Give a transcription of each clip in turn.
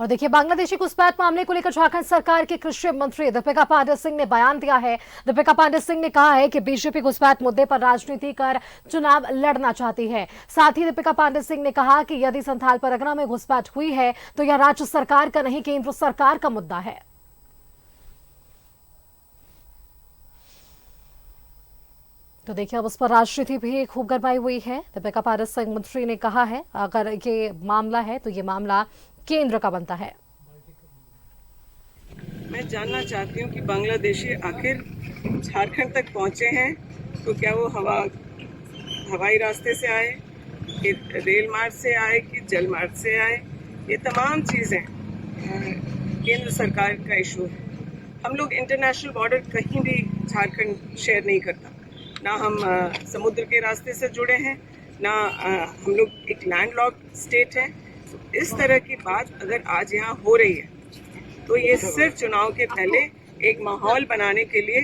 और देखिए, बांग्लादेशी घुसपैठ मामले को लेकर झारखंड सरकार के कृषि मंत्री दीपिका पांडेय सिंह ने बयान दिया है। दीपिका पांडेय सिंह ने कहा है कि बीजेपी घुसपैठ मुद्दे पर राजनीति कर चुनाव लड़ना चाहती है। साथ ही दीपिका पांडेय सिंह ने कहा कि यदि संथाल परगना में घुसपैठ हुई है तो यह राज्य सरकार का नहीं, केंद्र सरकार का मुद्दा है। तो देखिए, अब उस पर राजनीति भी खूब गरमाई हुई है। दीपिका पांडेय सिंह मंत्री ने कहा है, अगर ये मामला है तो ये मामला केंद्र का बनता है। मैं जानना चाहती हूँ कि बांग्लादेशी आखिर झारखंड तक पहुँचे हैं तो क्या वो हवाई रास्ते से आए, कि रेल मार्ग से आए, कि जल मार्ग से आए। ये तमाम चीज़ें केंद्र सरकार का इशू है। हम लोग इंटरनेशनल बॉर्डर कहीं भी झारखंड शेयर नहीं करता, ना हम समुद्र के रास्ते से जुड़े हैं, ना हम लोग एक लैंडलॉक्ड स्टेट है। तो इस तरह की बात अगर आज यहाँ हो रही है तो ये सिर्फ चुनाव के पहले एक माहौल बनाने के लिए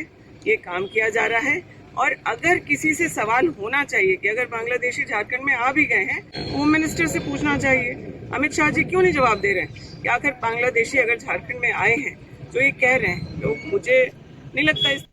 ये काम किया जा रहा है। और अगर किसी से सवाल होना चाहिए कि अगर बांग्लादेशी झारखंड में आ भी गए हैं, होम मिनिस्टर से पूछना चाहिए। अमित शाह जी क्यों नहीं जवाब दे रहे हैं कि आखिर बांग्लादेशी अगर झारखंड में आए हैं जो ये कह रहे हैं, तो मुझे नहीं लगता इस।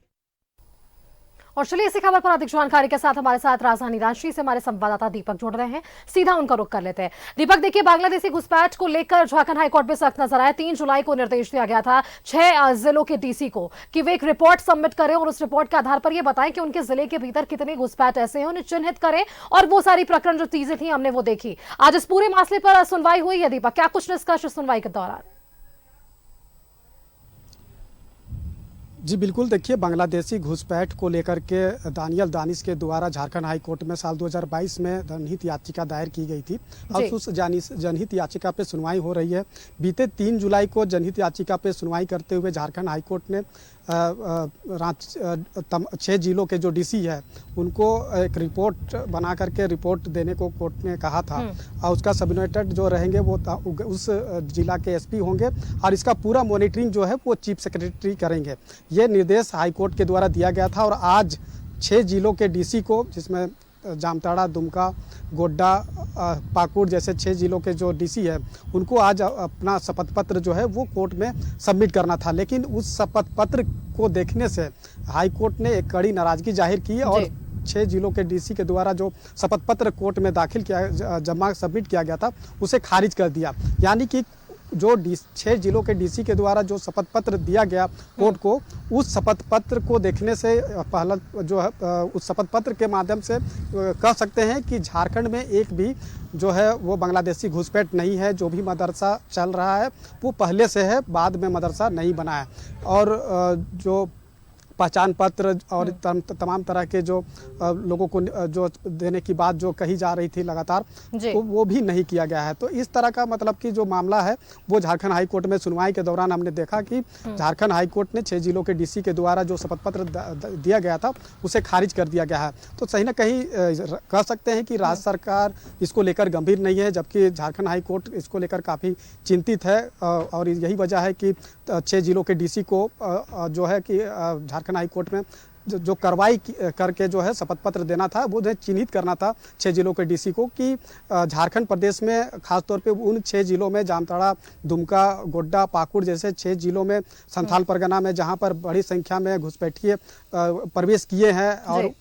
और चलिए, इसी खबर पर अधिक जानकारी के साथ हमारे साथ राजधानी रांची से हमारे संवाददाता दीपक जुड़ रहे हैं। सीधा उनका रुख कर लेते हैं। दीपक, देखिए, बांग्लादेशी घुसपैठ को लेकर झारखंड हाईकोर्ट में सख्त नजर आया। 3 जुलाई को निर्देश दिया गया था 6 जिलों के डीसी को कि वे एक रिपोर्ट सबमिट करें और उस रिपोर्ट के आधार पर यह बताएं कि उनके जिले के भीतर कितने घुसपैठ ऐसे हैं, उन्हें चिन्हित करें। और वो सारी प्रकरण जो चीजें थी हमने वो देखी। आज इस पूरे मसले पर सुनवाई हुई है। दीपक, क्या कुछ निष्कर्ष सुनवाई के दौरान? जी बिल्कुल, देखिए, बांग्लादेशी घुसपैठ को लेकर के दानियल दानिश के द्वारा झारखंड हाई कोर्ट में साल 2022 में जनहित याचिका दायर की गई थी। अब उस जनहित याचिका पे सुनवाई हो रही है। बीते 3 जुलाई को जनहित याचिका पे सुनवाई करते हुए झारखंड हाई कोर्ट ने 6 जिलों के जो डीसी है उनको एक रिपोर्ट बना करके रिपोर्ट देने को कोर्ट ने कहा था। और उसका सबऑर्डिनेटेड जो रहेंगे वो उस जिला के एसपी होंगे और इसका पूरा मॉनिटरिंग जो है वो चीफ सेक्रेटरी करेंगे। ये निर्देश हाईकोर्ट के द्वारा दिया गया था। और आज 6 जिलों के डीसी को, जिसमें जामताड़ा, दुमका, गोड्डा, पाकुड़ जैसे 6 जिलों के जो डीसी है, उनको आज अपना शपथ पत्र जो है वो कोर्ट में सबमिट करना था। लेकिन उस शपथ पत्र को देखने से हाई कोर्ट ने एक कड़ी नाराजगी जाहिर की और 6 जिलों के डीसी के द्वारा जो शपथ पत्र कोर्ट में दाखिल किया, जमा सबमिट किया गया था, उसे खारिज कर दिया। यानी कि जो 6 जिलों के डीसी के द्वारा जो शपथ पत्र दिया गया कोर्ट को, उस शपथ पत्र को देखने से पहला जो है उस शपथ पत्र के माध्यम से कह सकते हैं कि झारखंड में एक भी जो है वो बांग्लादेशी घुसपैठ नहीं है। जो भी मदरसा चल रहा है वो पहले से है, बाद में मदरसा नहीं बना है। और जो पहचान पत्र और तमाम तरह के जो लोगों को जो देने की बात जो कही जा रही थी लगातार, तो वो भी नहीं किया गया है। तो इस तरह का मतलब कि जो मामला है वो झारखंड हाई कोर्ट में सुनवाई के दौरान हमने देखा कि झारखंड हाई कोर्ट ने 6 जिलों के डीसी के द्वारा जो शपथ पत्र दिया गया था उसे खारिज कर दिया गया है। तो सही न कहीं कह सकते हैं कि राज्य सरकार इसको लेकर गंभीर नहीं है, जबकि झारखंड हाई कोर्ट इसको लेकर काफ़ी चिंतित है। और यही वजह है कि 6 जिलों के डीसी को जो है कि झारखंड हाई कोर्ट में जो कार्रवाई करके जो है शपथ पत्र देना था, वो चिन्हित करना था 6 जिलों के डीसी को कि झारखंड प्रदेश में खासतौर पे उन 6 जिलों में जामताड़ा, दुमका, गोड्डा, पाकुड़ जैसे 6 जिलों में, संथाल परगना में जहां पर बड़ी संख्या में घुसपैठिए प्रवेश किए हैं और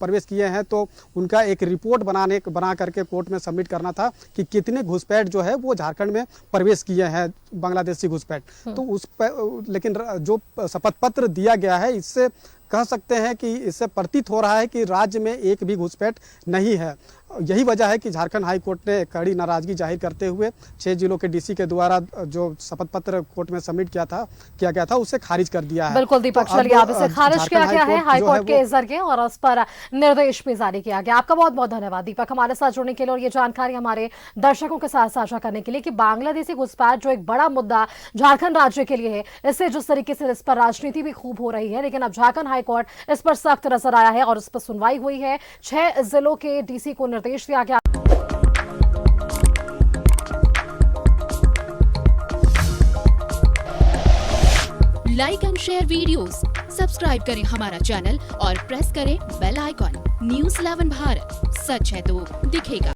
प्रवेश किए हैं, तो उनका एक रिपोर्ट बना करके कोर्ट में सबमिट करना था कि कितने घुसपैठ जो है वो झारखंड में प्रवेश किए हैं, बांग्लादेशी घुसपैठ। तो उस पर लेकिन जो शपथ पत्र दिया गया है, इससे कह सकते हैं कि इससे प्रतीत हो रहा है कि राज्य में एक भी घुसपैठ नहीं है। यही वजह है कि झारखंड हाई कोर्ट ने कड़ी नाराजगी जाहिर करते हुए 6 जिलों के डीसी के द्वारा जो शपथ पत्र कोर्ट में सबमिट किया गया था उसे खारिज कर दिया है। बिल्कुल दीपक, चलिए, आप इसे खारिज किया गया है हाई कोर्ट के जरिए और उस पर निर्देश भी जारी किया गया। आपका बहुत बहुत धन्यवाद दीपक, हमारे साथ जुड़ने के लिए और ये जानकारी हमारे दर्शकों के साथ साझा करने के लिए कि बांग्लादेशी घुसपैठ जो एक बड़ा मुद्दा झारखंड राज्य के लिए है, इससे जिस तरीके से इस पर राजनीति भी खूब हो रही है, लेकिन अब झारखंड हाई कोर्ट इस पर सख्त नजर आया है और इस पर सुनवाई हुई है। 6 जिलों के डीसी को निर्देश दिया गया। Like and share videos, subscribe करें हमारा चैनल और प्रेस करें बेल आइकॉन। न्यूज़ 11 भारत, सच है तो दिखेगा।